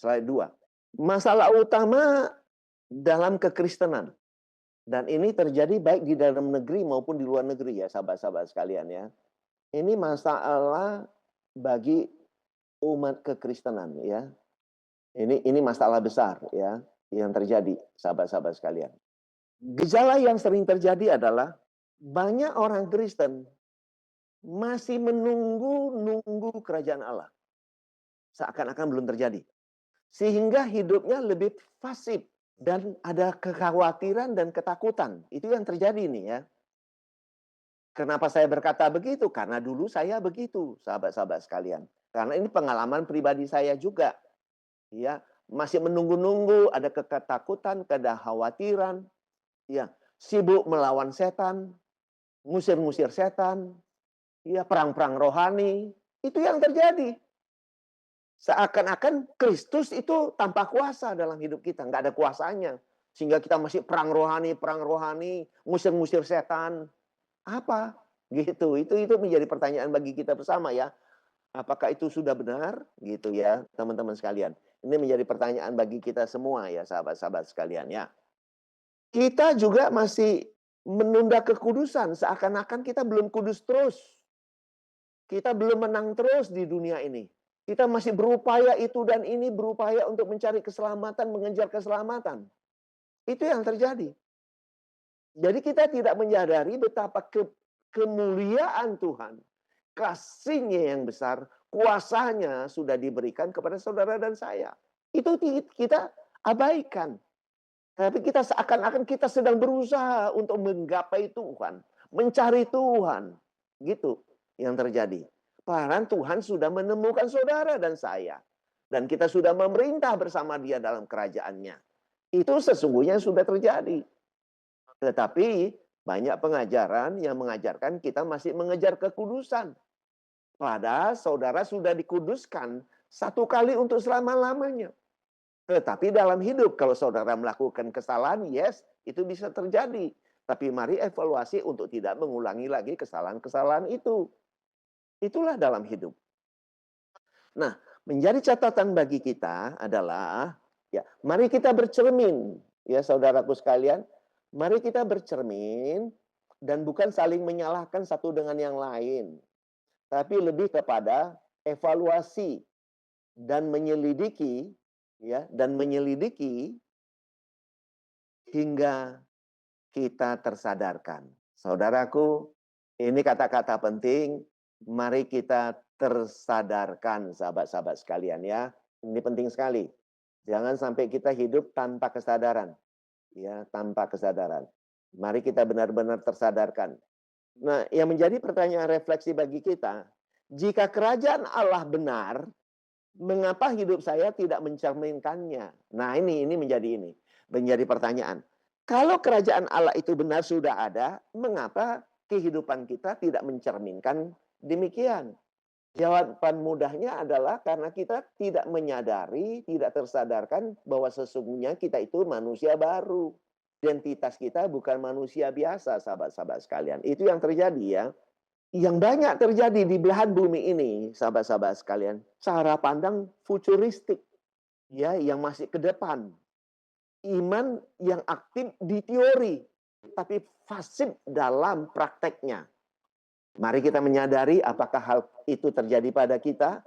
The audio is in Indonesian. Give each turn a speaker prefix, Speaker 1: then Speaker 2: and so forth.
Speaker 1: Slide 2. Masalah utama dalam kekristenan. Dan ini terjadi baik di dalam negeri maupun di luar negeri ya, sahabat-sahabat sekalian ya. Ini masalah bagi umat kekristenan ya. Ini masalah besar ya yang terjadi, sahabat-sahabat sekalian. Gejala yang sering terjadi adalah banyak orang Kristen masih menunggu kerajaan Allah. Seakan-akan belum terjadi. Sehingga hidupnya lebih pasif dan ada kekhawatiran dan ketakutan. Itu yang terjadi nih ya. Kenapa saya berkata begitu? Karena dulu saya begitu, sahabat-sahabat sekalian. Karena ini pengalaman pribadi saya juga. Ya, masih menunggu-nunggu, ada ketakutan, kekhawatiran, ya, sibuk melawan setan, ngusir-ngusir setan, ya, perang-perang rohani. Itu yang terjadi. Seakan-akan Kristus itu tanpa kuasa dalam hidup kita, nggak ada kuasanya. Sehingga kita masih perang rohani, ngusir-ngusir setan. Apa? Gitu. Itu menjadi pertanyaan bagi kita bersama ya. Apakah itu sudah benar? Gitu ya, teman-teman sekalian. Ini menjadi pertanyaan bagi kita semua ya, sahabat-sahabat sekalian ya. Kita juga masih menunda kekudusan, seakan-akan kita belum kudus terus. Kita belum menang terus di dunia ini. Kita masih berupaya itu dan ini, berupaya untuk mencari keselamatan, mengejar keselamatan. Itu yang terjadi. Jadi kita tidak menyadari betapa kemuliaan Tuhan, kasih-Nya yang besar, kuasanya sudah diberikan kepada saudara dan saya. Itu kita abaikan. Tapi kita seakan-akan kita sedang berusaha untuk menggapai Tuhan, mencari Tuhan. Gitu yang terjadi. Padahal Tuhan sudah menemukan saudara dan saya. Dan kita sudah memerintah bersama Dia dalam kerajaannya. Itu sesungguhnya sudah terjadi. Tetapi banyak pengajaran yang mengajarkan kita masih mengejar kekudusan. Padahal saudara sudah dikuduskan satu kali untuk selama-lamanya. Tetapi dalam hidup, kalau saudara melakukan kesalahan, yes, itu bisa terjadi. Tapi mari evaluasi untuk tidak mengulangi lagi kesalahan-kesalahan itu. Itulah dalam hidup. Nah, menjadi catatan bagi kita adalah, ya, mari kita bercermin, ya saudaraku sekalian, mari kita bercermin dan bukan saling menyalahkan satu dengan yang lain, tapi lebih kepada evaluasi dan menyelidiki, ya, dan menyelidiki hingga kita tersadarkan. Saudaraku, ini kata-kata penting. Mari kita tersadarkan, sahabat-sahabat sekalian ya. Ini penting sekali. Jangan sampai kita hidup tanpa kesadaran. Ya, tanpa kesadaran. Mari kita benar-benar tersadarkan. Nah, yang menjadi pertanyaan refleksi bagi kita, jika kerajaan Allah benar, mengapa hidup saya tidak mencerminkannya? Nah, ini menjadi pertanyaan. Kalau kerajaan Allah itu benar sudah ada, mengapa kehidupan kita tidak mencerminkan demikian? Jawaban mudahnya adalah karena kita tidak menyadari, tidak tersadarkan bahwa sesungguhnya kita itu manusia baru. Identitas kita bukan manusia biasa, sahabat-sahabat sekalian. Itu yang terjadi ya. Yang banyak terjadi di belahan bumi ini, sahabat-sahabat sekalian, cara pandang futuristik, ya, yang masih ke depan. Iman yang aktif di teori, tapi pasif dalam prakteknya. Mari kita menyadari apakah hal itu terjadi pada kita.